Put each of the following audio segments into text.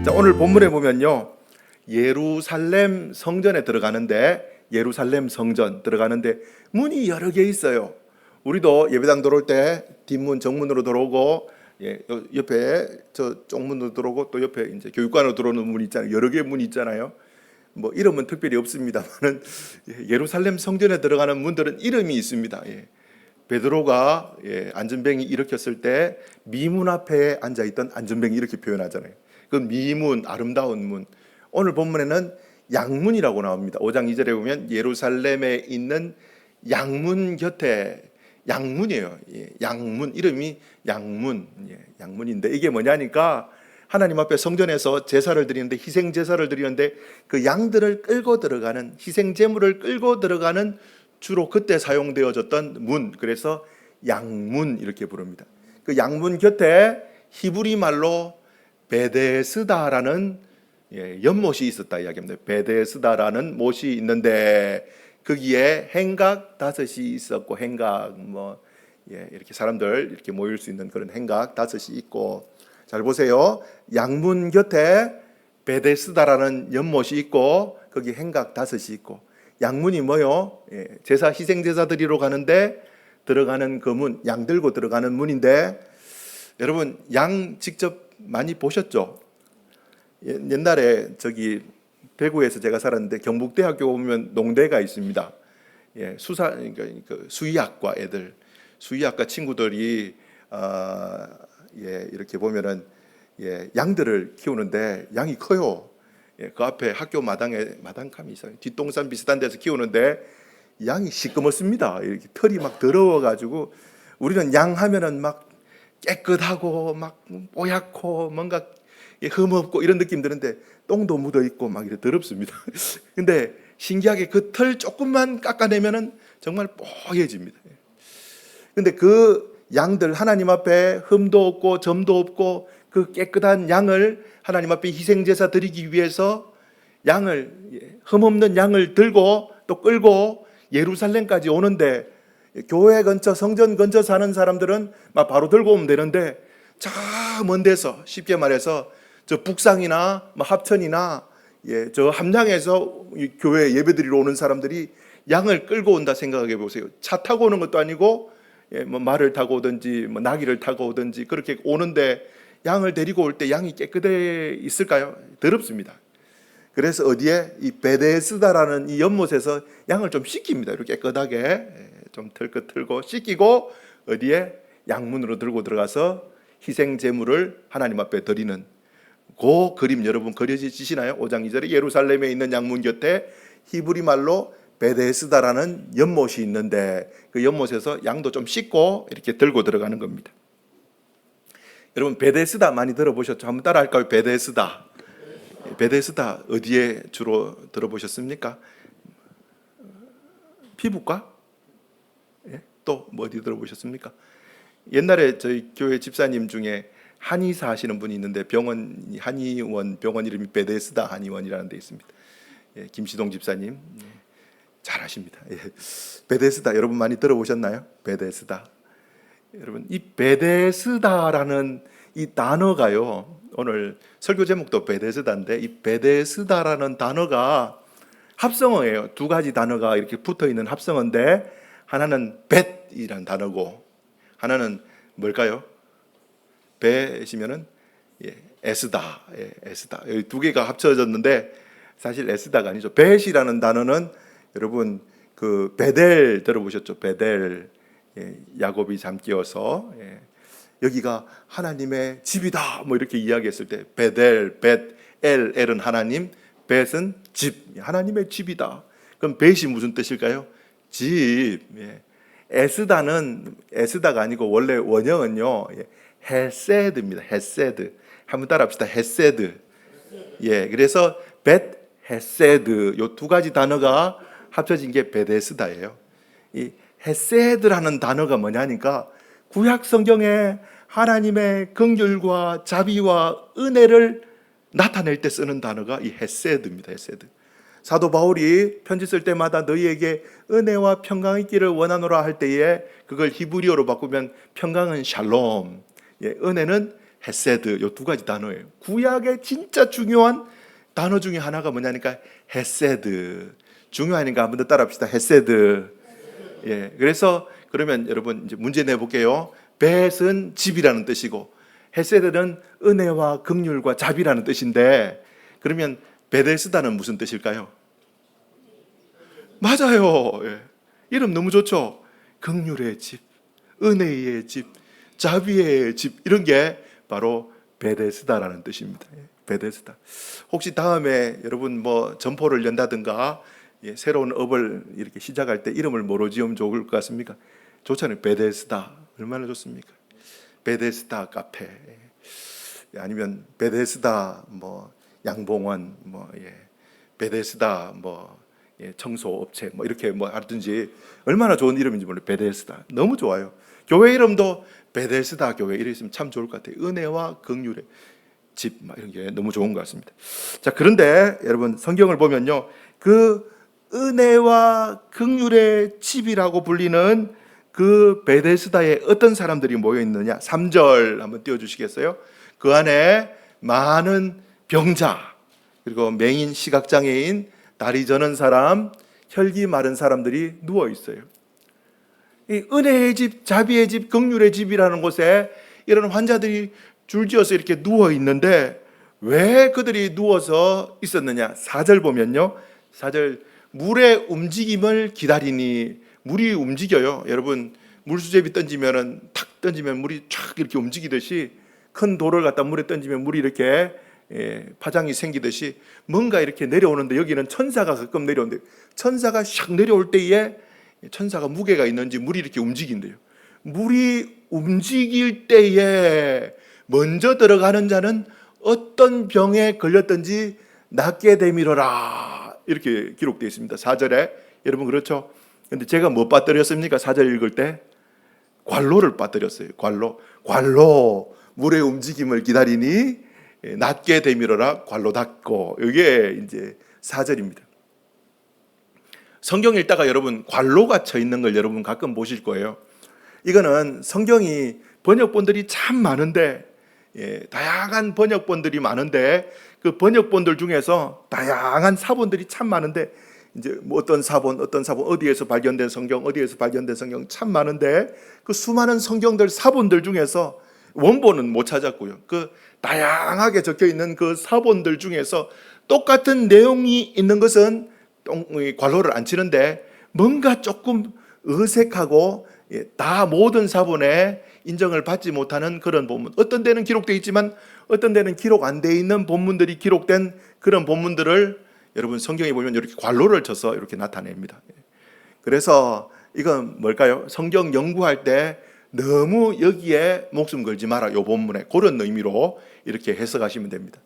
자, 오늘 본문에 보면요, 예루살렘 성전에 들어가는데, 예루살렘 성전 들어가는데 문이 여러 개 있어요. 우리도 예배당 들어올 때 뒷문 정문으로 들어오고, 옆에 저 쪽문으로 들어오고, 또 옆에 이제 교육관으로 들어오는 문이 있잖아요. 여러 개의 문이 있잖아요. 뭐 이름은 특별히 없습니다만은 예루살렘 성전에 들어가는 문들은 이름이 있습니다. 베드로가 안전뱅이 일으켰을 때 미문 앞에 앉아 있던 안전뱅이 이렇게 표현하잖아요. 그 미문, 아름다운 문. 오늘 본문에는 양문이라고 나옵니다. 5장 2절에 보면 예루살렘에 있는 양문 곁에, 양문이에요. 양문, 이름이 양문, 양문인데 이게 뭐냐니까 하나님 앞에 성전에서 제사를 드리는데, 희생 제사를 드리는데 그 양들을 끌고 들어가는, 희생 제물을 끌고 들어가는 주로 그때 사용되어졌던 문, 그래서 양문 이렇게 부릅니다. 그 양문 곁에 히브리 말로 베데스다라는 연못이 있었다 이야기합니다. 베데스다라는 못이 있는데 거기에 행각 5이 있었고, 행각 이렇게 사람들 이렇게 모일 수 있는 그런 행각 5이 있고, 잘 보세요. 양문 곁에 베데스다라는 연못이 있고 거기 행각 5이 있고, 양문이 뭐요? 제사, 희생 제사 드리러 가는데 들어가는 그 문, 양 들고 들어가는 문인데, 여러분 양 직접 많이 보셨죠? 옛날에 저기 대구에서 제가 살았는데 경북대학교 보면 농대가 있습니다. 그러니까 수의학과 애들, 수의학과 친구들이 이렇게 보면은 양들을 키우는데 양이 커요. 그 앞에 학교 마당감이 있어요. 뒷동산 비슷한 데서 키우는데 양이 시꺼멓습니다. 이렇게 털이 막 더러워가지고, 우리는 양 하면은 막 깨끗하고 막 뽀얗고 뭔가 흠없고 이런 느낌 드는데 똥도 묻어 있고 막 이렇게 더럽습니다. 근데 신기하게 그 털 조금만 깎아내면은 정말 뽀얘집니다. 근데 그 양들, 하나님 앞에 흠도 없고 점도 없고 그 깨끗한 양을 하나님 앞에 희생제사 드리기 위해서 양을, 흠없는 양을 들고 또 끌고 예루살렘까지 오는데, 교회 근처, 성전 근처 사는 사람들은 막 바로 들고 오면 되는데, 저 먼 데서, 쉽게 말해서 저 북상이나 합천이나 저 함양에서 교회 예배드리러 오는 사람들이 양을 끌고 온다 생각해 보세요. 차 타고 오는 것도 아니고 말을 타고 오든지 나귀를 타고 오든지 그렇게 오는데, 양을 데리고 올 때 양이 깨끗해 있을까요? 더럽습니다. 그래서 어디에 이 베데스다라는 이 연못에서 양을 좀 씻깁니다. 이렇게 깨끗하게 좀 털끝 털고 씻기고 어디에 양문으로 들고 들어가서 희생 제물을 하나님 앞에 드리는 그 그림 여러분 그려지시나요? 5장 2절에 예루살렘에 있는 양문 곁에 히브리 말로 베데스다라는 연못이 있는데 그 연못에서 양도 좀 씻고 이렇게 들고 들어가는 겁니다. 여러분 베데스다 많이 들어보셨죠? 한번 따라 할까요? 베데스다. 베데스다 어디에 주로 들어보셨습니까? 피부과? 또 뭐 어디 들어보셨습니까? 옛날에 저희 교회 집사님 중에 한의사 하시는 분이 있는데 한의원 병원 이름이 베데스다 한의원이라는 데 있습니다. 김시동 집사님 잘 아십니다. 베데스다 여러분 많이 들어보셨나요? 베데스다. 여러분 이 베데스다라는 이 단어가요, 오늘 설교 제목도 베데스다인데 이 베데스다라는 단어가 합성어예요. 2가지 단어가 이렇게 붙어있는 합성어인데 하나는 벳이라는 단어고 하나는 뭘까요? 벳이면은 에스다, 에스다. 여기 2개가 합쳐졌는데 사실 에스다가 아니죠. 벳이라는 단어는 여러분 그 베델 들어보셨죠? 베델, 야곱이 잠기어서 여기가 하나님의 집이다 뭐 이렇게 이야기했을 때 베델, 벳, 엘은 하나님, 벳은 집, 하나님의 집이다. 그럼 벳이 무슨 뜻일까요? 집. 에스다가 아니고 원래 원형은요 헤세드입니다. 헤세드. 한번 따라합시다. 헤세드. 그래서 벳, 헤세드 요 2가지 단어가 합쳐진 게 베데스다예요. 이 헤세드라는 단어가 뭐냐니까 구약 성경에 하나님의 긍휼과 자비와 은혜를 나타낼 때 쓰는 단어가 이 헤세드입니다. 헤세드. 사도 바울이 편지 쓸 때마다 너희에게 은혜와 평강이 있기를 원하노라 할 때에 그걸 히브리어로 바꾸면 평강은 샬롬, 은혜는 헤세드, 요 두 가지 단어예요. 구약의 진짜 중요한 단어 중에 하나가 뭐냐니까 헤세드. 중요하니까 한번 더 따라합시다. 헤세드. 예, 그래서 그러면 여러분 이제 문제 내볼게요. 벳은 집이라는 뜻이고 헤세드는 은혜와 긍휼과 자비라는 뜻인데, 그러면 베데스다는 무슨 뜻일까요? 맞아요. 예. 이름 너무 좋죠. 긍휼의 집, 은혜의 집, 자비의 집, 이런 게 바로 베데스다라는 뜻입니다. 예, 베데스다. 혹시 다음에 여러분 뭐 점포를 연다든가 새로운 업을 이렇게 시작할 때 이름을 뭐로 지으면 좋을 것 같습니까? 좋잖아요. 베데스다. 얼마나 좋습니까? 베데스다 카페. 아니면 베데스다 뭐 양봉원 베데스다 청소 업체 이렇게 하든지 얼마나 좋은 이름인지 몰라요. 베데스다. 너무 좋아요. 교회 이름도 베데스다 교회 이름 있으면 참 좋을 것 같아요. 은혜와 긍휼의 집 이런 게 너무 좋은 것 같습니다. 자, 그런데 여러분 성경을 보면요. 그 은혜와 긍휼의 집이라고 불리는 그 베데스다에 어떤 사람들이 모여 있느냐? 3절 한번 띄워 주시겠어요? 그 안에 많은 병자, 그리고 맹인, 시각장애인, 다리 저는 사람, 혈기 마른 사람들이 누워 있어요. 이 은혜의 집, 자비의 집, 긍휼의 집이라는 곳에 이런 환자들이 줄지어서 이렇게 누워 있는데 왜 그들이 누워서 있었느냐? 4절 보면요. 4절 물의 움직임을 기다리니, 물이 움직여요. 여러분 물수제비 던지면은 탁 던지면 물이 쫙 이렇게 움직이듯이, 큰 돌을 갖다 물에 던지면 물이 이렇게 파장이 생기듯이 뭔가 이렇게 내려오는데, 여기는 천사가 가끔 내려오는데 천사가 샥 내려올 때에 천사가 무게가 있는지 물이 이렇게 움직인대요. 물이 움직일 때에 먼저 들어가는 자는 어떤 병에 걸렸든지 낫게 되밀어라, 이렇게 기록되어 있습니다. 4절에. 여러분 그렇죠? 근데 제가 뭐 빠뜨렸습니까? 4절 읽을 때 관로를 빠뜨렸어요. 관로 물의 움직임을 기다리니 낫게 되밀어라, 관로 닫고. 이게 이제 4절입니다. 성경 읽다가 여러분 관로가 쳐 있는 걸 여러분 가끔 보실 거예요. 이거는 성경이 번역본들이 참 많은데, 다양한 번역본들이 많은데 그 번역본들 중에서 다양한 사본들이 참 많은데, 이제 뭐 어떤 사본 어디에서 발견된 성경 참 많은데, 그 수많은 성경들 사본들 중에서 원본은 못 찾았고요. 그 다양하게 적혀 있는 그 사본들 중에서 똑같은 내용이 있는 것은 관로를 안 치는데, 뭔가 조금 어색하고 다 모든 사본에 인정을 받지 못하는 그런 본문, 어떤 데는 기록되어 있지만 어떤 데는 기록 안 돼 있는 본문들이 기록된 그런 본문들을 여러분 성경에 보면 이렇게 관로를 쳐서 이렇게 나타냅니다. 그래서 이건 뭘까요? 성경 연구할 때 너무 여기에 목숨 걸지 마라, 요 본문에, 그런 의미로 이렇게 해석하시면 됩니다.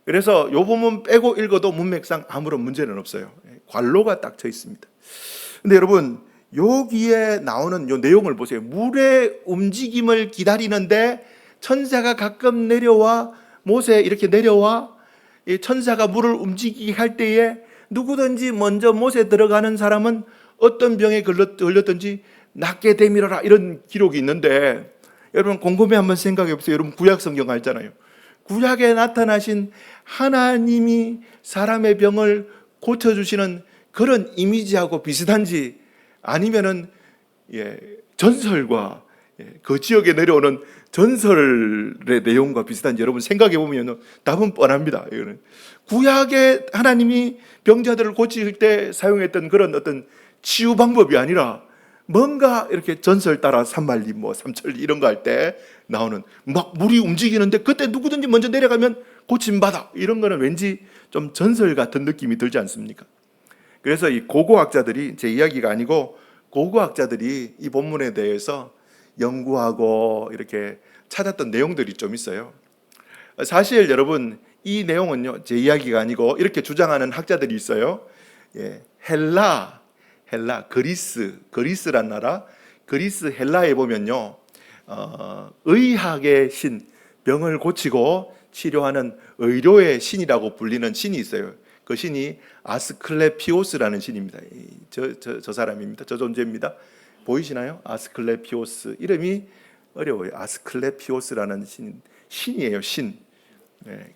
그래서 요 본문 빼고 읽어도 문맥상 아무런 문제는 없어요. 관로가 딱 쳐 있습니다. 근데 여러분 여기에 나오는 요 내용을 보세요. 물의 움직임을 기다리는데 천사가 가끔 내려와, 모세 이렇게 내려와, 이 천사가 물을 움직이게 할 때에 누구든지 먼저 못에 들어가는 사람은 어떤 병에 걸렸든지 낫게 되밀어라, 이런 기록이 있는데, 여러분 곰곰이 한번 생각해 보세요. 여러분 구약 성경 알잖아요. 구약에 나타나신 하나님이 사람의 병을 고쳐주시는 그런 이미지하고 비슷한지, 아니면은 전설과 그 지역에 내려오는 전설의 내용과 비슷한지 여러분 생각해 보면 답은 뻔합니다. 이거는 구약의 하나님이 병자들을 고칠 때 사용했던 그런 어떤 치유 방법이 아니라, 뭔가 이렇게 전설 따라 산말리 삼천리 이런 거 할 때 나오는 막 물이 움직이는데 그때 누구든지 먼저 내려가면 고침받아, 이런 거는 왠지 좀 전설 같은 느낌이 들지 않습니까? 그래서 이 고고학자들이, 제 이야기가 아니고 고고학자들이 이 본문에 대해서 연구하고 이렇게 찾았던 내용들이 좀 있어요. 사실 여러분 이 내용은요, 제 이야기가 아니고 이렇게 주장하는 학자들이 있어요. 헬라, 그리스란 나라, 그리스 헬라에 보면요, 의학의 신, 병을 고치고 치료하는 의료의 신이라고 불리는 신이 있어요. 그 신이 아스클레피오스라는 신입니다. 저 사람입니다. 저 존재입니다. 보이시나요? 아스클레피오스. 이름이 어려워요. 아스클레피오스라는 신이에요. 신.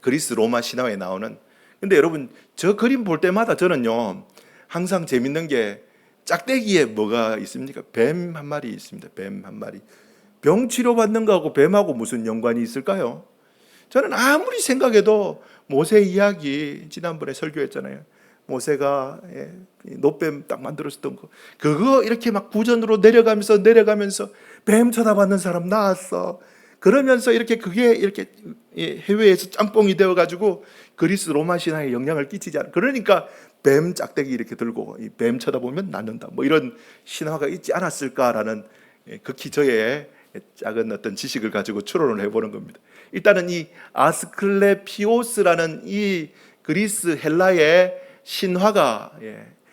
그리스 로마 신화에 나오는. 근데 여러분 저 그림 볼 때마다 저는요 항상 재밌는 게 짝대기에 뭐가 있습니까? 뱀 한 마리 있습니다. 뱀 한 마리. 병 치료받는 거하고 뱀하고 무슨 연관이 있을까요? 저는 아무리 생각해도 모세 이야기 지난번에 설교했잖아요. 모세가 노뱀 딱 만들었었던 거 그거 이렇게 막 구전으로 내려가면서 뱀 쳐다봤는 사람 나왔어. 그러면서 이렇게 그게 이렇게 해외에서 짬뽕이 되어가지고 그리스 로마 신화에 영향을 끼치지 않아. 그러니까 뱀 짝대기 이렇게 들고 뱀 쳐다보면 낫는다. 뭐 이런 신화가 있지 않았을까라는 극히 저의 작은 어떤 지식을 가지고 추론을 해보는 겁니다. 일단은 이 아스클레피오스라는 이 그리스 헬라의 신화가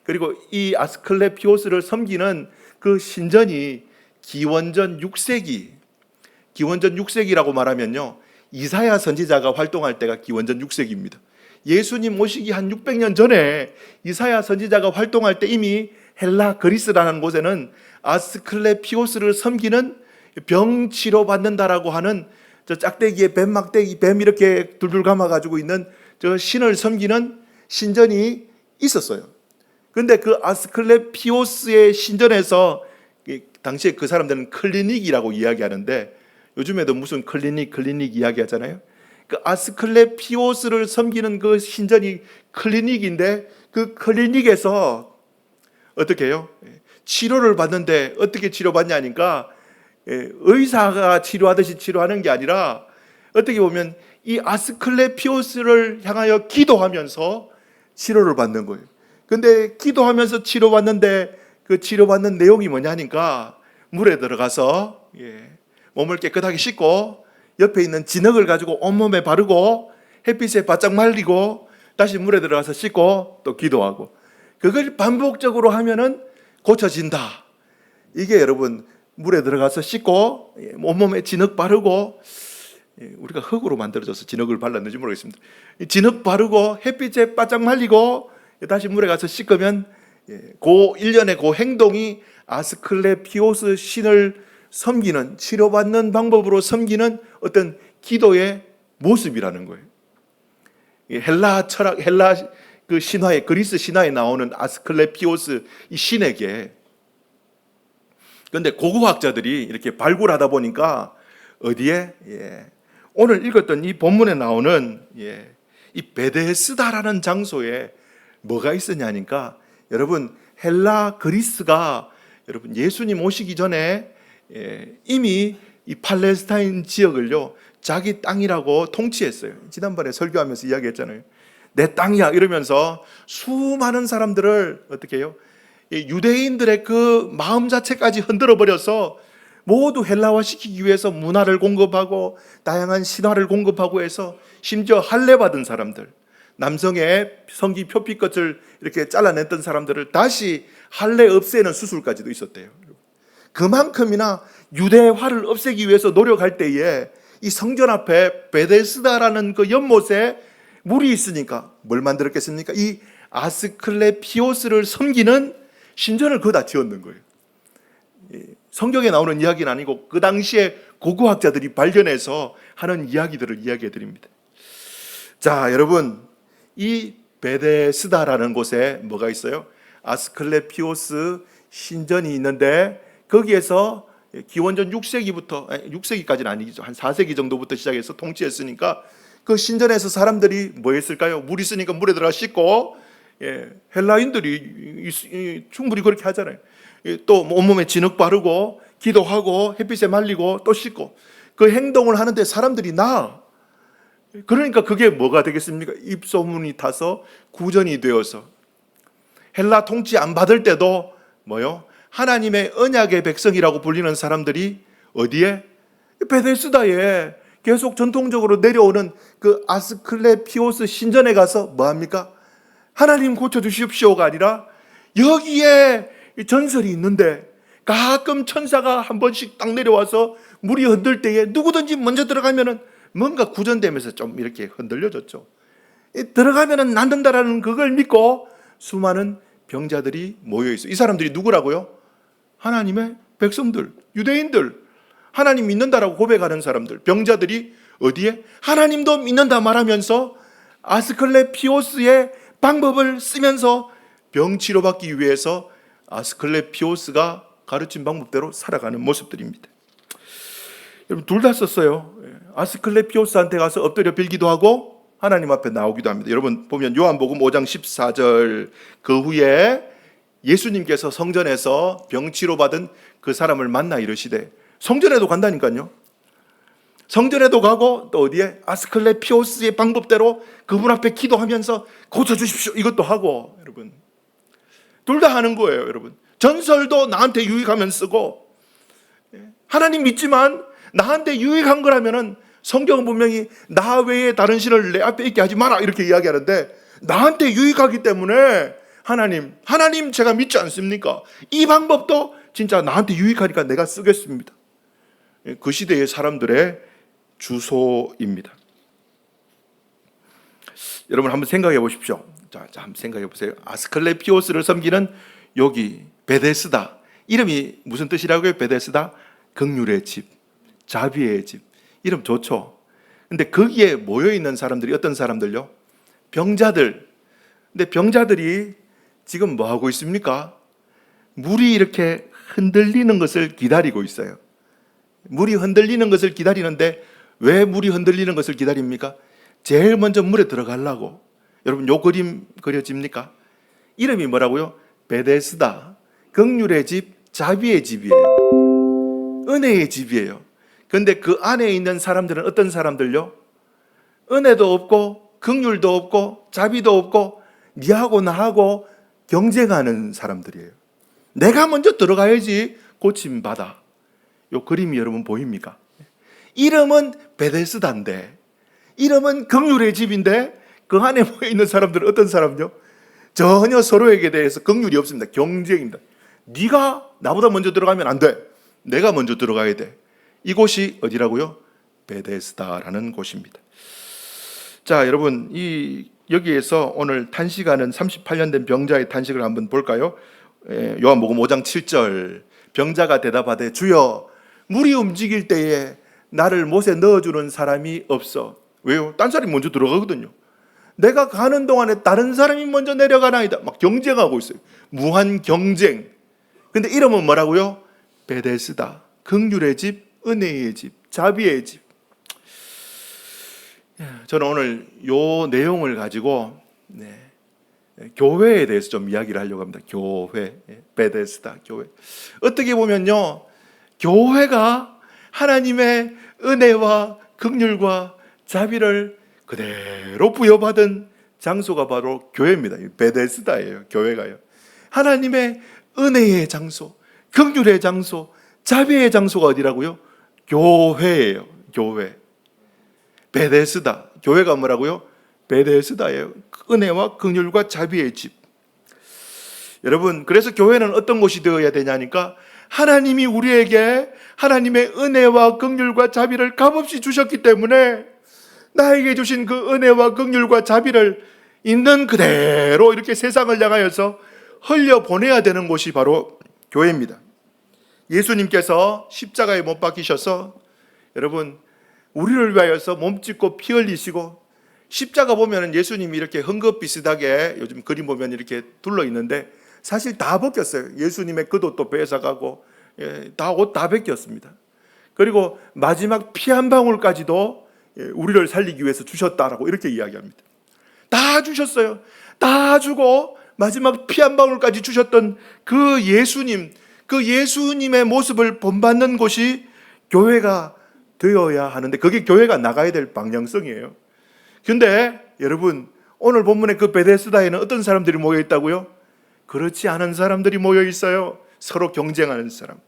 그리고 이 아스클레피오스를 섬기는 그 신전이 기원전 6세기라고 말하면요 이사야 선지자가 활동할 때가 기원전 6세기입니다. 예수님 오시기 한 600년 전에 이사야 선지자가 활동할 때 이미 헬라 그리스라는 곳에는 아스클레피오스를 섬기는 병 치료받는다라고 하는 저 짝대기에 뱀 막대기 뱀 이렇게 둘둘 감아 가지고 있는 저 신을 섬기는 신전이 있었어요. 근데 그 아스클레피오스의 신전에서 당시에 그 사람들은 클리닉이라고 이야기하는데 요즘에도 무슨 클리닉 이야기하잖아요. 그 아스클레피오스를 섬기는 그 신전이 클리닉인데 그 클리닉에서 어떻게 해요? 치료를 받는데 어떻게 치료받냐니까 의사가 치료하듯이 치료하는 게 아니라 어떻게 보면 이 아스클레피오스를 향하여 기도하면서 치료를 받는 거예요. 근데 기도하면서 치료받는데 그 치료받는 내용이 뭐냐니까 물에 들어가서 몸을 깨끗하게 씻고 옆에 있는 진흙을 가지고 온몸에 바르고 햇빛에 바짝 말리고 다시 물에 들어가서 씻고 또 기도하고 그걸 반복적으로 하면은 고쳐진다. 이게 여러분 물에 들어가서 씻고 온몸에 진흙 바르고 우리가 흙으로 만들어져서 진흙을 발랐는지 모르겠습니다. 진흙 바르고 햇빛에 바짝 말리고 다시 물에 가서 씻으면 그 일련의 그 행동이 아스클레피오스 신을 섬기는 치료받는 방법으로 섬기는 어떤 기도의 모습이라는 거예요. 헬라 철학, 헬라 그 신화에 그리스 신화에 나오는 아스클레피오스 이 신에게 그런데 고고학자들이 이렇게 발굴하다 보니까 어디에 오늘 읽었던 이 본문에 나오는 이 베데스다라는 장소에 뭐가 있었냐니까 여러분 헬라 그리스가 여러분 예수님 오시기 전에 이미 이 팔레스타인 지역을요 자기 땅이라고 통치했어요. 지난번에 설교하면서 이야기했잖아요. 내 땅이야 이러면서 수많은 사람들을 어떻게 해요? 유대인들의 그 마음 자체까지 흔들어 버려서 모두 헬라화시키기 위해서 문화를 공급하고 다양한 신화를 공급하고 해서 심지어 할례 받은 사람들, 남성의 성기 표피끝을 이렇게 잘라냈던 사람들을 다시 할례 없애는 수술까지도 있었대요. 그만큼이나 유대화를 없애기 위해서 노력할 때에 이 성전 앞에 베데스다라는 그 연못에 물이 있으니까 뭘 만들었겠습니까? 이 아스클레피오스를 섬기는 신전을 거기다 지었는 거예요. 성경에 나오는 이야기는 아니고 그 당시에 고고학자들이 발견해서 하는 이야기들을 이야기해 드립니다. 자, 여러분 이 베데스다라는 곳에 뭐가 있어요? 아스클레피오스 신전이 있는데 거기에서 기원전 6세기부터 6세기까지는 아니죠. 한 4세기 정도부터 시작해서 통치했으니까 그 신전에서 사람들이 뭐 했을까요? 물 있으니까 물에 들어가 씻고 헬라인들이 충분히 그렇게 하잖아요. 또 온몸에 진흙 바르고 기도하고 햇빛에 말리고 또 씻고 그 행동을 하는데 사람들이 그러니까 그게 뭐가 되겠습니까? 입소문이 타서 구전이 되어서 헬라 통치 안 받을 때도 뭐요? 하나님의 언약의 백성이라고 불리는 사람들이 어디에? 베데스다에 계속 전통적으로 내려오는 그 아스클레피오스 신전에 가서 뭐합니까? 하나님 고쳐주십시오가 아니라 여기에 전설이 있는데 가끔 천사가 한 번씩 딱 내려와서 물이 흔들 때에 누구든지 먼저 들어가면은 뭔가 구전되면서 좀 이렇게 흔들려졌죠. 들어가면은 낫는다라는 그걸 믿고 수많은 병자들이 모여 있어요. 이 사람들이 누구라고요? 하나님의 백성들, 유대인들. 하나님 믿는다라고 고백하는 사람들, 병자들이 어디에? 하나님도 믿는다 말하면서 아스클레피오스의 방법을 쓰면서 병 치료받기 위해서 아스클레피오스가 가르친 방법대로 살아가는 모습들입니다. 여러분, 둘 다 썼어요. 아스클레피오스한테 가서 엎드려 빌기도 하고 하나님 앞에 나오기도 합니다. 여러분 보면 요한복음 5장 14절, 그 후에 예수님께서 성전에서 병치료 받은 그 사람을 만나 이르시되, 성전에도 간다니까요. 성전에도 가고 또 어디에? 아스클레피오스의 방법대로 그분 앞에 기도하면서 고쳐주십시오 이것도 하고, 여러분 둘 다 하는 거예요. 여러분, 전설도 나한테 유익하면 쓰고, 하나님 믿지만 나한테 유익한 거라면은 성경은 분명히 나 외에 다른 신을 내 앞에 있게 하지 마라 이렇게 이야기하는데, 나한테 유익하기 때문에 하나님 제가 믿지 않습니까? 이 방법도 진짜 나한테 유익하니까 내가 쓰겠습니다. 그 시대의 사람들의 주소입니다. 여러분 한번 생각해 보십시오. 자, 한번 생각해 보세요. 아스클레피오스를 섬기는 여기 베데스다, 이름이 무슨 뜻이라고요? 베데스다, 긍휼의 집, 자비의 집. 이름 좋죠. 근데 거기에 모여 있는 사람들이 어떤 사람들요? 병자들. 근데 병자들이 지금 뭐 하고 있습니까? 물이 이렇게 흔들리는 것을 기다리고 있어요. 물이 흔들리는 것을 기다리는데 왜 물이 흔들리는 것을 기다립니까? 제일 먼저 물에 들어가려고. 여러분, 요 그림 그려집니까? 이름이 뭐라고요? 베데스다, 긍휼의 집, 자비의 집이에요. 은혜의 집이에요. 그런데 그 안에 있는 사람들은 어떤 사람들요? 은혜도 없고 긍휼도 없고 자비도 없고 니하고 나하고 경쟁하는 사람들이에요. 내가 먼저 들어가야지 고침받아. 요 그림이 여러분 보입니까? 이름은 베데스다인데, 이름은 긍휼의 집인데 그 안에 모여 있는 사람들은 어떤 사람요? 전혀 서로에게 대해서 긍휼이 없습니다. 경쟁입니다. 네가 나보다 먼저 들어가면 안 돼. 내가 먼저 들어가야 돼. 이곳이 어디라고요? 베데스다라는 곳입니다. 자, 여러분, 여기에서 오늘 탄식하는 38년 된 병자의 탄식을 한번 볼까요? 요한복음 5장 7절, 병자가 대답하되 주여, 물이 움직일 때에 나를 못에 넣어주는 사람이 없어. 왜요? 딴 사람이 먼저 들어가거든요. 내가 가는 동안에 다른 사람이 먼저 내려가나이다. 막 경쟁하고 있어요. 무한 경쟁. 근데 이름은 뭐라고요? 베데스다, 긍휼의 집, 은혜의 집, 자비의 집. 저는 오늘 요 내용을 가지고 교회에 대해서 좀 이야기를 하려고 합니다. 교회, 베데스다 교회. 어떻게 보면요, 교회가 하나님의 은혜와 긍휼과 자비를 그대로 부여받은 장소가 바로 교회입니다. 베데스다예요. 교회가요. 하나님의 은혜의 장소, 긍휼의 장소, 자비의 장소가 어디라고요? 교회예요. 교회. 베데스다. 교회가 뭐라고요? 베데스다예요. 은혜와 긍휼과 자비의 집. 여러분, 그래서 교회는 어떤 곳이 되어야 되냐니까, 하나님이 우리에게 하나님의 은혜와 긍휼과 자비를 값없이 주셨기 때문에 나에게 주신 그 은혜와 긍휼과 자비를 있는 그대로 이렇게 세상을 향하여서 흘려보내야 되는 곳이 바로 교회입니다. 예수님께서 십자가에 못 박히셔서 여러분 우리를 위하여서 몸짓고 피 흘리시고, 십자가 보면 예수님이 이렇게 헝겊 비슷하게 요즘 그림 보면 이렇게 둘러 있는데 사실 다 벗겼어요. 예수님의 겉옷도 뺏어가고 다 옷 다 벗겼습니다. 그리고 마지막 피 한 방울까지도 우리를 살리기 위해서 주셨다라고 이렇게 이야기합니다. 다 주셨어요. 다 주고 마지막 피 한 방울까지 주셨던 그 예수님, 그 예수님의 모습을 본받는 곳이 교회가 되어야 하는데, 그게 교회가 나가야 될 방향성이에요. 근데 여러분, 오늘 본문의 그 베데스다에는 어떤 사람들이 모여 있다고요? 그렇지 않은 사람들이 모여 있어요. 서로 경쟁하는 사람.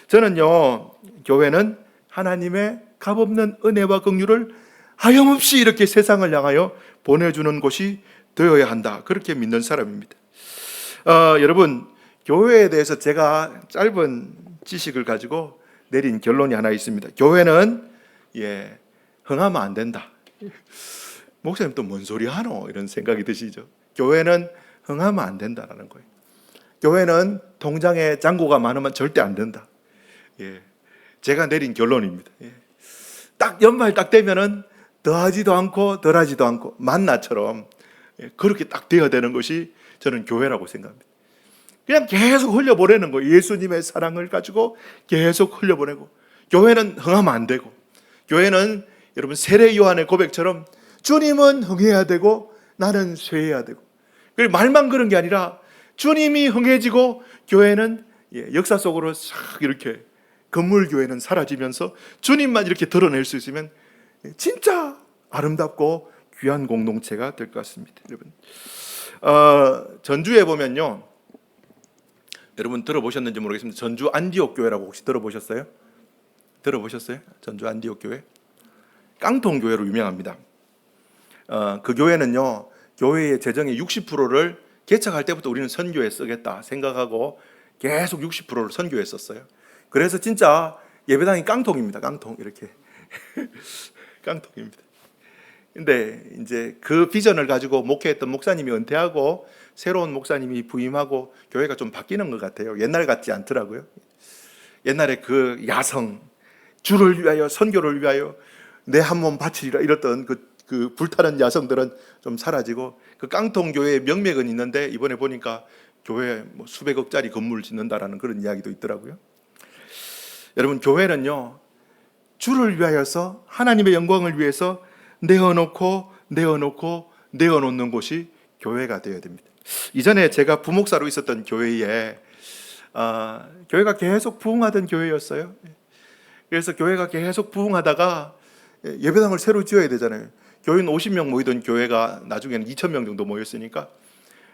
저는요, 교회는 하나님의 값없는 은혜와 긍휼을 하염없이 이렇게 세상을 향하여 보내주는 곳이 되어야 한다, 그렇게 믿는 사람입니다. 여러분, 교회에 대해서 제가 짧은 지식을 가지고 내린 결론이 하나 있습니다. 교회는 흥하면 안 된다. 목사님 또 뭔 소리 하노? 이런 생각이 드시죠? 교회는 흥하면 안 된다라는 거예요. 교회는 통장에 잔고가 많으면 절대 안 된다. 제가 내린 결론입니다. 딱 연말 딱 되면은 더하지도 않고 덜하지도 않고 만나처럼 그렇게 딱 되어야 되는 것이 저는 교회라고 생각합니다. 그냥 계속 흘려보내는 거예요. 예수님의 사랑을 가지고 계속 흘려보내고, 교회는 흥하면 안 되고, 교회는 여러분 세례 요한의 고백처럼 주님은 흥해야 되고 나는 쇠해야 되고, 말만 그런 게 아니라 주님이 흥해지고 교회는 역사 속으로 싹 이렇게 건물 교회는 사라지면서 주님만 이렇게 드러낼 수 있으면 진짜 아름답고 귀한 공동체가 될 것 같습니다. 여러분, 전주에 보면요, 여러분 들어보셨는지 모르겠습니다. 전주 안디옥 교회라고 혹시 들어보셨어요? 전주 안디옥 교회? 깡통 교회로 유명합니다. 그 교회는요, 교회의 재정의 60%를 개척할 때부터 우리는 선교에 쓰겠다 생각하고 계속 60%를 선교에 썼어요. 그래서 진짜 예배당이 깡통입니다. 깡통 이렇게 깡통입니다. 근데 이제 그 비전을 가지고 목회했던 목사님이 은퇴하고 새로운 목사님이 부임하고 교회가 좀 바뀌는 것 같아요. 옛날 같지 않더라고요. 옛날에 그 야성, 주를 위하여 선교를 위하여 내 한 몸 바치리라 이랬던 그 불타는 야성들은 좀 사라지고, 그 깡통 교회의 명맥은 있는데 이번에 보니까 교회에 뭐 수백억짜리 건물을 짓는다라는 그런 이야기도 있더라고요. 여러분, 교회는요, 주를 위하여서 하나님의 영광을 위해서 내어놓는 곳이 교회가 되어야 됩니다. 이전에 제가 부목사로 있었던 교회에 교회가 계속 부흥하던 교회였어요. 그래서 교회가 계속 부흥하다가 예배당을 새로 지어야 되잖아요. 교인 50명 모이던 교회가 나중에는 2,000명 정도 모였으니까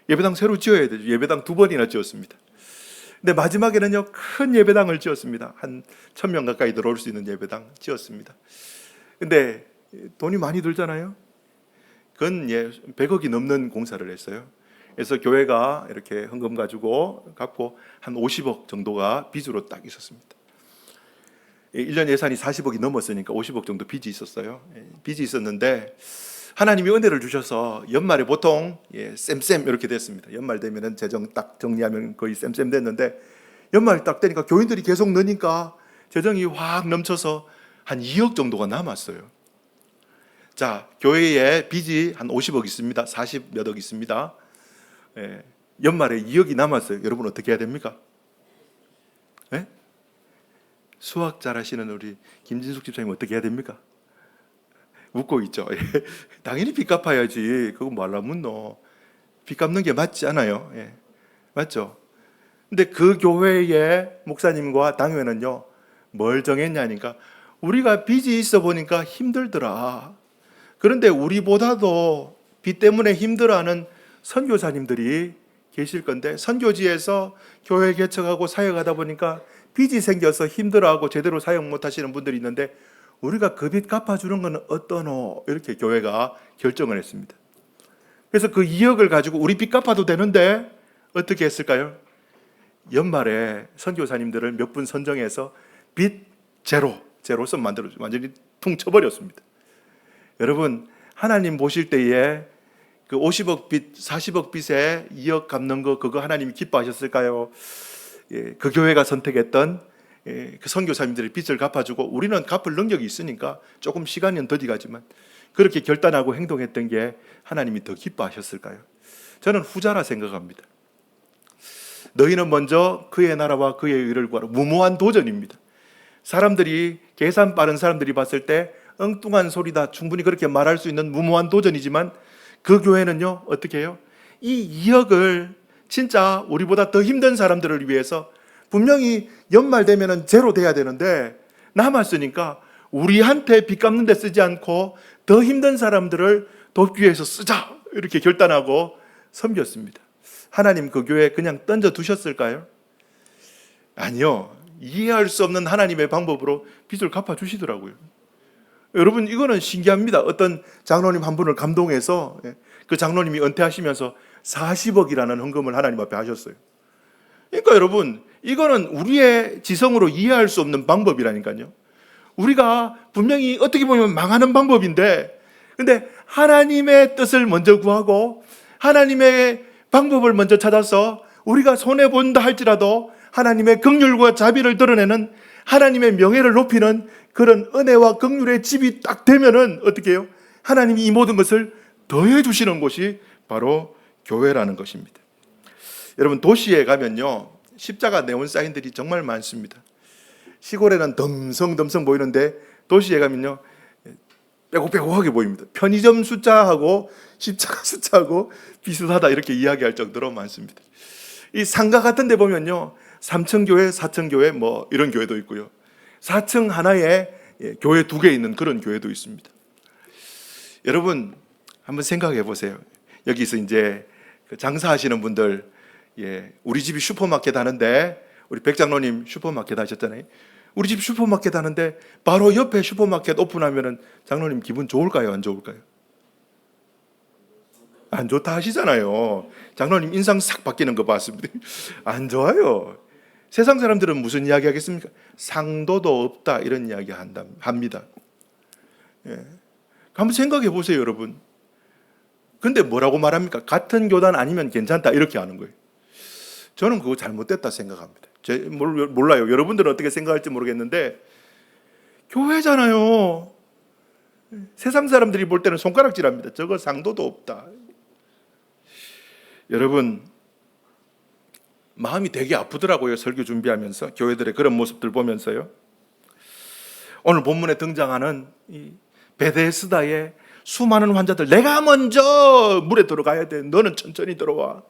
예배당 새로 지어야 되죠. 예배당 2번이나 지었습니다. 근데 마지막에는요, 큰 예배당을 지었습니다. 한 1,000명 가까이 들어올 수 있는 예배당 지었습니다. 근데 돈이 많이 들잖아요. 그건 100억이 넘는 공사를 했어요. 그래서 교회가 이렇게 헌금 가지고 갚고 한 50억 정도가 빚으로 딱 있었습니다. 1년 예산이 40억이 넘었으니까 50억 정도 빚이 있었어요. 빚이 있었는데 하나님이 은혜를 주셔서 연말에 보통 쌤 이렇게 됐습니다. 연말 되면은 재정 딱 정리하면 거의 쌤 됐는데, 연말 딱 되니까 교인들이 계속 느니까 재정이 확 넘쳐서 한 2억 정도가 남았어요. 자, 교회에 빚이 한 50억 있습니다. 40 몇 억 있습니다. 연말에 2억이 남았어요. 여러분 어떻게 해야 됩니까? 수학 잘하시는 우리 김진숙 집사님 어떻게 해야 됩니까? 웃고 있죠. 당연히 빚 갚아야지. 그거 말라 묻노. 빚 갚는 게 맞지 않아요? 맞죠? 근데 그 교회의 목사님과 당회는요, 뭘 정했냐니까, 우리가 빚이 있어 보니까 힘들더라. 그런데 우리보다도 빚 때문에 힘들어하는 선교사님들이 계실 건데, 선교지에서 교회 개척하고 사역하다 보니까 빚이 생겨서 힘들어하고 제대로 사역 못하시는 분들이 있는데 우리가 그 빚 갚아주는 건 어떠노? 이렇게 교회가 결정을 했습니다. 그래서 그 2억을 가지고 우리 빚 갚아도 되는데 어떻게 했을까요? 연말에 선교사님들을 몇 분 선정해서 빚 제로섬 만들어주고 완전히 퉁쳐버렸습니다. 여러분, 하나님 보실 때에 그 50억 빚, 40억 빚에 2억 갚는 거, 그거 하나님이 기뻐하셨을까요? 그 교회가 선택했던 그 선교사님들의 빚을 갚아주고, 우리는 갚을 능력이 있으니까 조금 시간은 더디 가지만 그렇게 결단하고 행동했던 게 하나님이 더 기뻐하셨을까요? 저는 후자라 생각합니다. 너희는 먼저 그의 나라와 그의 의를 구하라. 무모한 도전입니다. 사람들이, 계산 빠른 사람들이 봤을 때 엉뚱한 소리다, 충분히 그렇게 말할 수 있는 무모한 도전이지만, 그 교회는요 어떻게 해요? 이 2억을 진짜 우리보다 더 힘든 사람들을 위해서, 분명히 연말 되면은 제로 돼야 되는데 남았으니까 우리한테 빚 갚는 데 쓰지 않고 더 힘든 사람들을 돕기 위해서 쓰자, 이렇게 결단하고 섬겼습니다. 하나님 그 교회 그냥 던져 두셨을까요? 아니요. 이해할 수 없는 하나님의 방법으로 빚을 갚아 주시더라고요. 여러분, 이거는 신기합니다. 어떤 장로님 한 분을 감동해서 그 장로님이 은퇴하시면서 40억이라는 헌금을 하나님 앞에 하셨어요. 그러니까 여러분, 이거는 우리의 지성으로 이해할 수 없는 방법이라니까요. 우리가 분명히 어떻게 보면 망하는 방법인데, 근데 하나님의 뜻을 먼저 구하고 하나님의 방법을 먼저 찾아서 우리가 손해본다 할지라도 하나님의 긍휼과 자비를 드러내는 하나님의 명예를 높이는 그런 은혜와 긍휼의 집이 딱 되면은 어떻게 해요? 하나님이 이 모든 것을 더해 주시는 곳이 바로 교회라는 것입니다. 여러분, 도시에 가면요, 십자가 네온 사인들이 정말 많습니다. 시골에는 덤성덤성 보이는데 도시에 가면요, 빼곡빼곡하게 보입니다. 편의점 숫자하고 십자가 숫자하고 비슷하다 이렇게 이야기할 정도로 많습니다. 이 상가 같은 데 보면요, 3층 교회, 4층 교회 뭐 이런 교회도 있고요. 4층 하나에 교회 2개 있는 그런 교회도 있습니다. 여러분, 한번 생각해 보세요. 여기서 이제 장사하시는 분들, 우리 집이 슈퍼마켓 하는데, 우리 백장로님 슈퍼마켓 하셨잖아요. 우리 집 슈퍼마켓 하는데 바로 옆에 슈퍼마켓 오픈하면은 장로님 기분 좋을까요? 안 좋을까요? 안 좋다 하시잖아요. 장로님 인상 싹 바뀌는 거 봤습니다. 안 좋아요. 세상 사람들은 무슨 이야기 하겠습니까? 상도도 없다 이런 이야기 합니다. 한번 생각해 보세요, 여러분. 근데 뭐라고 말합니까? 같은 교단 아니면 괜찮다 이렇게 하는 거예요. 저는 그거 잘못됐다 생각합니다. 몰라요. 여러분들은 어떻게 생각할지 모르겠는데 교회잖아요. 세상 사람들이 볼 때는 손가락질합니다. 저거 상도도 없다. 여러분, 마음이 되게 아프더라고요. 설교 준비하면서 교회들의 그런 모습들 보면서요. 오늘 본문에 등장하는 이 베데스다의 수많은 환자들, 내가 먼저 물에 들어가야 돼. 너는 천천히 들어와.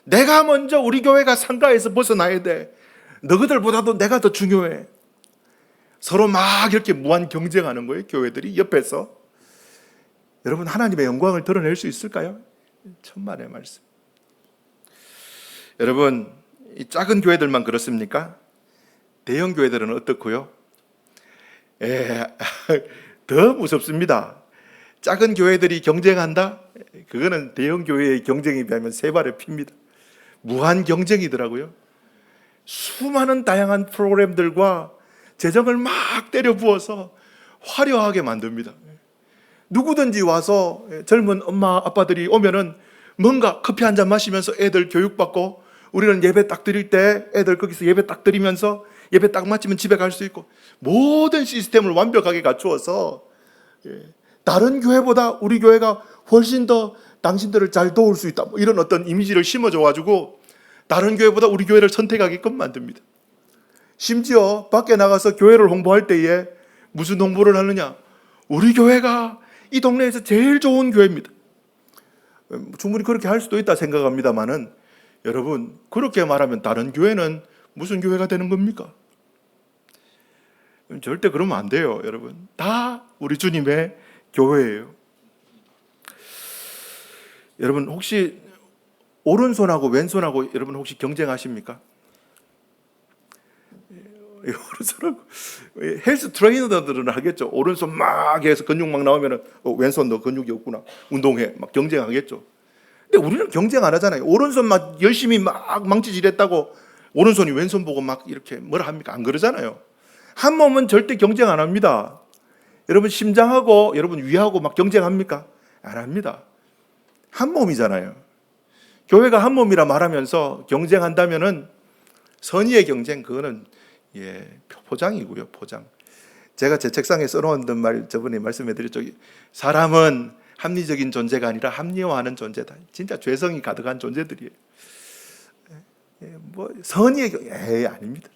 내가 먼저 우리 교회가 상가에서 벗어나야 돼. 너희들보다도 내가 더 중요해. 서로 막 이렇게 무한 경쟁하는 거예요. 교회들이 옆에서. 여러분, 하나님의 영광을 드러낼 수 있을까요? 천만의 말씀. 여러분, 이 작은 교회들만 그렇습니까? 대형 교회들은 어떻고요? 더 무섭습니다. 작은 교회들이 경쟁한다? 그거는 대형 교회의 경쟁에 비하면 세 발의 피입니다. 무한 경쟁이더라고요. 수많은 다양한 프로그램들과 재정을 막 때려 부어서 화려하게 만듭니다. 누구든지 와서 젊은 엄마 아빠들이 오면은 뭔가 커피 한 잔 마시면서 애들 교육받고, 우리는 예배 딱 드릴 때 애들 거기서 예배 딱 드리면서 예배 딱 마치면 집에 갈 수 있고, 모든 시스템을 완벽하게 갖추어서 다른 교회보다 우리 교회가 훨씬 더 당신들을 잘 도울 수 있다, 뭐 이런 어떤 이미지를 심어줘 가지고 다른 교회보다 우리 교회를 선택하게끔 만듭니다. 심지어 밖에 나가서 교회를 홍보할 때에 무슨 홍보를 하느냐? 우리 교회가 이 동네에서 제일 좋은 교회입니다. 충분히 그렇게 할 수도 있다 생각합니다만은, 여러분, 그렇게 말하면 다른 교회는 무슨 교회가 되는 겁니까? 절대 그러면 안 돼요, 여러분. 다 우리 주님의 교회예요. 여러분, 혹시 오른손하고 왼손하고 여러분 혹시 경쟁하십니까? 오른손하고 헬스 트레이너들은 하겠죠. 오른손 막 해서 근육 막 나오면은 왼손 너 근육이 없구나, 운동해, 막 경쟁하겠죠. 근데 우리는 경쟁 안 하잖아요. 오른손 막 열심히 막 망치질했다고 오른손이 왼손 보고 막 이렇게 뭐라 합니까? 안 그러잖아요. 한 몸은 절대 경쟁 안 합니다. 여러분, 심장하고 여러분 위하고 막 경쟁합니까? 안 합니다. 한 몸이잖아요. 교회가 한 몸이라 말하면서 경쟁한다면은 선의의 경쟁, 그거는 포장이고요, 포장. 제가 제 책상에 써놓은 말 저번에 말씀해드렸죠. 사람은 합리적인 존재가 아니라 합리화하는 존재다. 진짜 죄성이 가득한 존재들이에요. 뭐 선의의 아닙니다.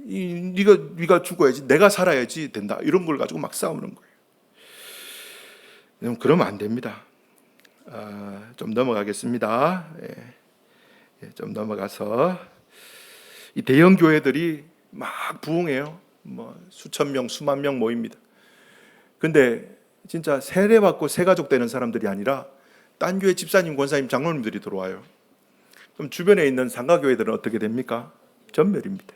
네가 죽어야지, 내가 살아야지 된다, 이런 걸 가지고 막 싸우는 거예요. 그러면 안 됩니다. 좀 넘어가겠습니다. 좀 넘어가서 이 대형 교회들이 막 부흥해요. 뭐 수천 명, 수만 명 모입니다. 근데 진짜 세례받고 새가족 되는 사람들이 아니라 딴 교회 집사님, 권사님, 장로님들이 들어와요. 그럼 주변에 있는 상가교회들은 어떻게 됩니까? 전멸입니다.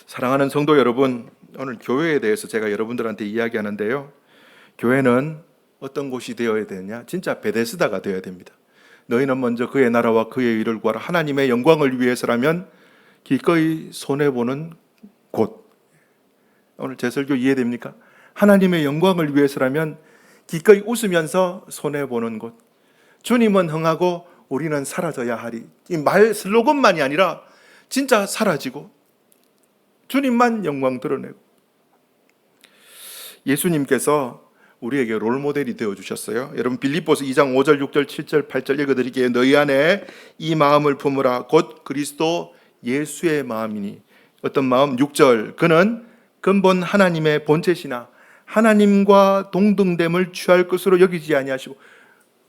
사랑하는 성도 여러분, 오늘 교회에 대해서 제가 여러분들한테 이야기하는데요, 교회는 어떤 곳이 되어야 되느냐? 진짜 베데스다가 되어야 됩니다. 너희는 먼저 그의 나라와 그의 의를 구하라. 하나님의 영광을 위해서라면 기꺼이 손해보는 곳. 오늘 제 설교 이해됩니까? 하나님의 영광을 위해서라면 기꺼이 웃으면서 손해보는 곳. 주님은 흥하고 우리는 사라져야 하리. 이 말 슬로건만이 아니라 진짜 사라지고 주님만 영광 드러내고, 예수님께서 우리에게 롤모델이 되어주셨어요. 여러분 빌립보서 2장 5절 6절 7절 8절 읽어드릴게요. 너희 안에 이 마음을 품으라. 곧 그리스도 예수의 마음이니. 어떤 마음? 6절 그는 근본 하나님의 본체시나 하나님과 동등됨을 취할 것으로 여기지 아니하시고,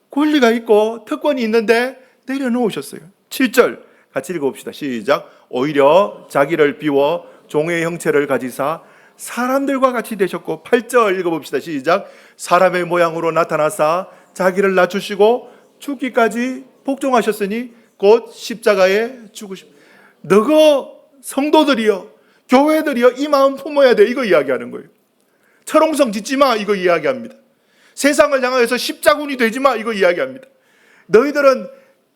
권리가 있고 특권이 있는데 내려놓으셨어요. 7절 같이 읽어봅시다. 시작. 오히려 자기를 비워 종의 형체를 가지사 사람들과 같이 되셨고, 8절 읽어봅시다. 시작. 사람의 모양으로 나타나사 자기를 낮추시고 죽기까지 복종하셨으니 곧 십자가에 죽으심. 너거 성도들이여, 교회들이여, 이 마음 품어야 돼. 이거 이야기하는 거예요. 철옹성 짓지 마. 이거 이야기합니다. 세상을 향하여서 십자군이 되지 마. 이거 이야기합니다. 너희들은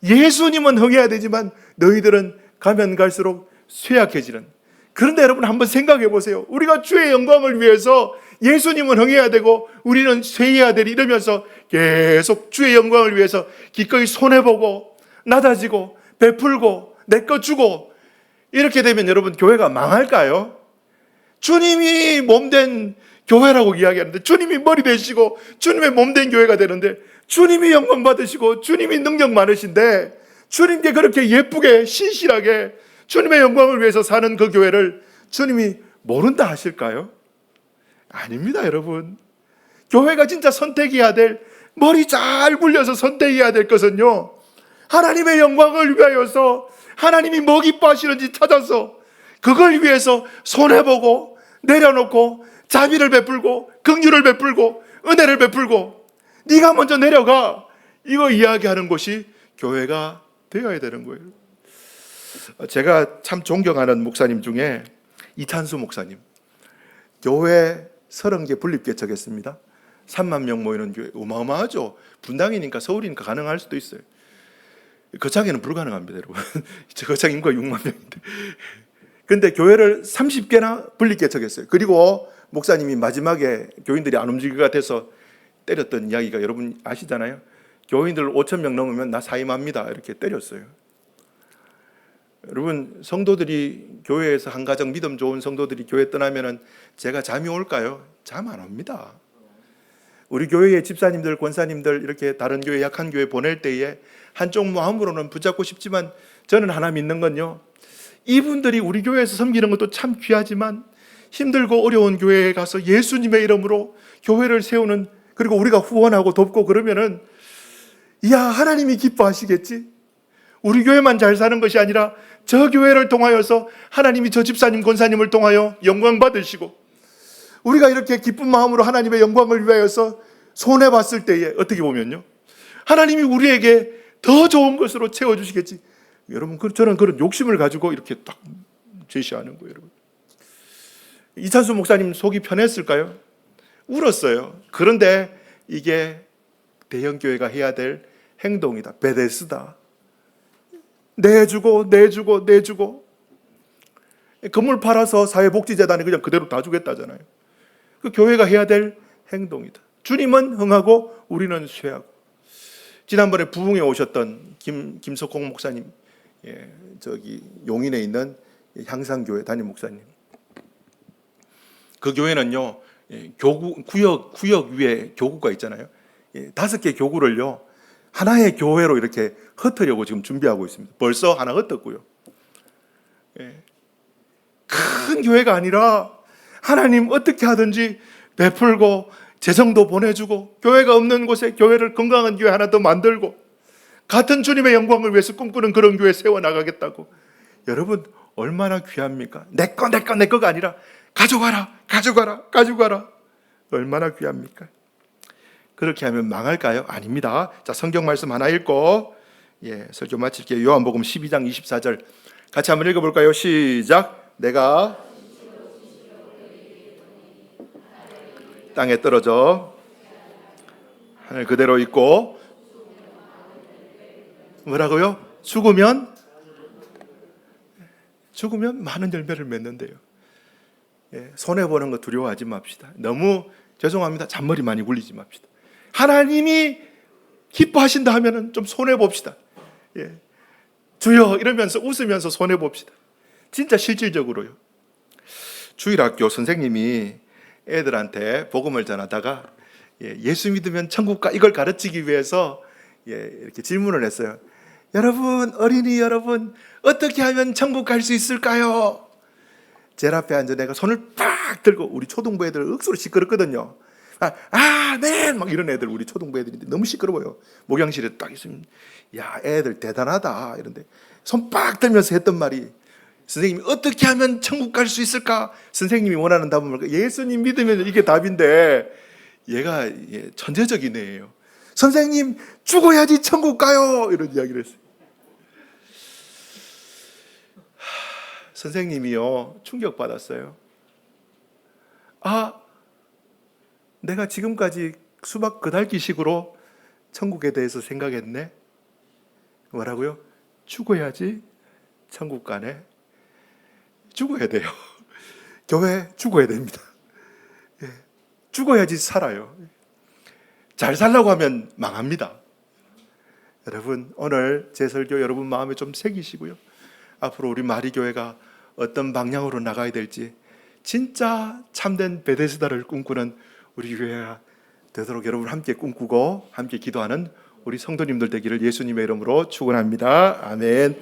예수님은 흥해야 되지만 너희들은 가면 갈수록 쇠약해지는. 그런데 여러분 한번 생각해 보세요. 우리가 주의 영광을 위해서 예수님은 흥해야 되고 우리는 쇠해야 되리 이러면서 계속 주의 영광을 위해서 기꺼이 손해보고 낮아지고 베풀고 내 것 주고, 이렇게 되면 여러분 교회가 망할까요? 주님이 몸된 교회라고 이야기하는데, 주님이 머리 되시고 주님의 몸된 교회가 되는데, 주님이 영광 받으시고 주님이 능력 많으신데 주님께 그렇게 예쁘게 신실하게 주님의 영광을 위해서 사는 그 교회를 주님이 모른다 하실까요? 아닙니다, 여러분. 교회가 진짜 선택해야 될, 머리 잘 굴려서 선택해야 될 것은요, 하나님의 영광을 위하여서 하나님이 뭐 기뻐하시는지 찾아서 그걸 위해서 손해보고 내려놓고 자비를 베풀고 긍휼을 베풀고 은혜를 베풀고 네가 먼저 내려가, 이거 이야기하는 곳이 교회가 되어야 되는 거예요. 제가 참 존경하는 목사님 중에 이찬수 목사님, 교회 30개 분립개척했습니다. 3만 명 모이는 교회, 어마어마하죠. 분당이니까 서울이니까 가능할 수도 있어요. 거창에는 불가능합니다, 여러분. 저 거창 인구가 6만 명인데. 근데 교회를 30개나 분립개척했어요. 그리고 목사님이 마지막에 교인들이 안 움직일 것 같아서 때렸던 이야기가 여러분 아시잖아요. 교인들 5천 명 넘으면 나 사임합니다, 이렇게 때렸어요. 여러분, 성도들이 교회에서 한 가정 믿음 좋은 성도들이 교회 떠나면은 제가 잠이 올까요? 잠 안 옵니다. 우리 교회의 집사님들, 권사님들 이렇게 다른 교회, 약한 교회 보낼 때에 한쪽 마음으로는 붙잡고 싶지만, 저는 하나 믿는 건요, 이분들이 우리 교회에서 섬기는 것도 참 귀하지만 힘들고 어려운 교회에 가서 예수님의 이름으로 교회를 세우는, 그리고 우리가 후원하고 돕고 그러면은, 이야, 하나님이 기뻐하시겠지. 우리 교회만 잘 사는 것이 아니라 저 교회를 통하여서 하나님이 저 집사님, 권사님을 통하여 영광 받으시고, 우리가 이렇게 기쁜 마음으로 하나님의 영광을 위하여서 손해봤을 때에 어떻게 보면요, 하나님이 우리에게 더 좋은 것으로 채워주시겠지. 여러분, 저는 그런 욕심을 가지고 이렇게 딱 제시하는 거예요. 여러분, 이찬수 목사님 속이 편했을까요? 울었어요. 그런데 이게 대형교회가 해야 될 행동이다. 베데스다. 내주고 건물 팔아서 사회복지재단에 그냥 그대로 다 주겠다잖아요. 그 교회가 해야 될 행동이다. 주님은 흥하고 우리는 쇠하고. 지난번에 부흥에 오셨던 김석홍 목사님, 저기 용인에 있는 향상교회 담임 목사님, 그 교회는요, 교구 구역 위에 교구가 있잖아요. 5개 교구를요 하나의 교회로 이렇게 흩으려고 지금 준비하고 있습니다. 벌써 하나 흩었고요. 큰 교회가 아니라 하나님 어떻게 하든지 베풀고 재정도 보내주고 교회가 없는 곳에 교회를, 건강한 교회 하나 더 만들고 같은 주님의 영광을 위해서 꿈꾸는 그런 교회 세워나가겠다고. 여러분, 얼마나 귀합니까? 내 거가 아니라 가져가라. 얼마나 귀합니까? 그렇게 하면 망할까요? 아닙니다. 자, 성경 말씀 하나 읽고 설교 마칠게요. 요한복음 12장 24절 같이 한번 읽어볼까요? 시작. 내가 땅에 떨어져 하늘 그대로 있고, 뭐라고요? 죽으면 많은 열매를 맺는데요. 손해보는 거 두려워하지 맙시다. 너무 죄송합니다. 잔머리 많이 굴리지 맙시다. 하나님이 기뻐하신다 하면은 좀 손해봅시다. 주여 이러면서 웃으면서 손해봅시다. 진짜 실질적으로요. 주일학교 선생님이 애들한테 복음을 전하다가 예수 믿으면 천국 가 이걸 가르치기 위해서 이렇게 질문을 했어요. 여러분, 어린이 여러분, 어떻게 하면 천국 갈 수 있을까요? 제일 앞에 앉은 애가 손을 팍 들고, 우리 초등부 애들 억수로 시끄럽거든요. 네! 막 이런 애들, 우리 초등부 애들인데 너무 시끄러워요. 목양실에 딱 있으면, 야, 애들 대단하다. 이런데 손 팍 들면서 했던 말이, 선생님이 어떻게 하면 천국 갈 수 있을까? 선생님이 원하는 답은 뭘까? 예수님 믿으면 이게 답인데, 얘가 천재적인 애예요. 선생님, 죽어야지 천국 가요! 이런 이야기를 했어요. 선생님이요, 충격받았어요. 내가 지금까지 수박 그달기식으로 천국에 대해서 생각했네? 뭐라고요? 죽어야지 천국 가네? 죽어야 돼요. 교회 죽어야 됩니다. 죽어야지 살아요. 잘 살라고 하면 망합니다. 여러분, 오늘 제 설교 여러분 마음에 좀 새기시고요. 앞으로 우리 마리교회가 어떤 방향으로 나가야 될지 진짜 참된 베데스다를 꿈꾸는 우리 교회가 되도록 여러분 함께 꿈꾸고 함께 기도하는 우리 성도님들 되기를 예수님의 이름으로 축원합니다. 아멘.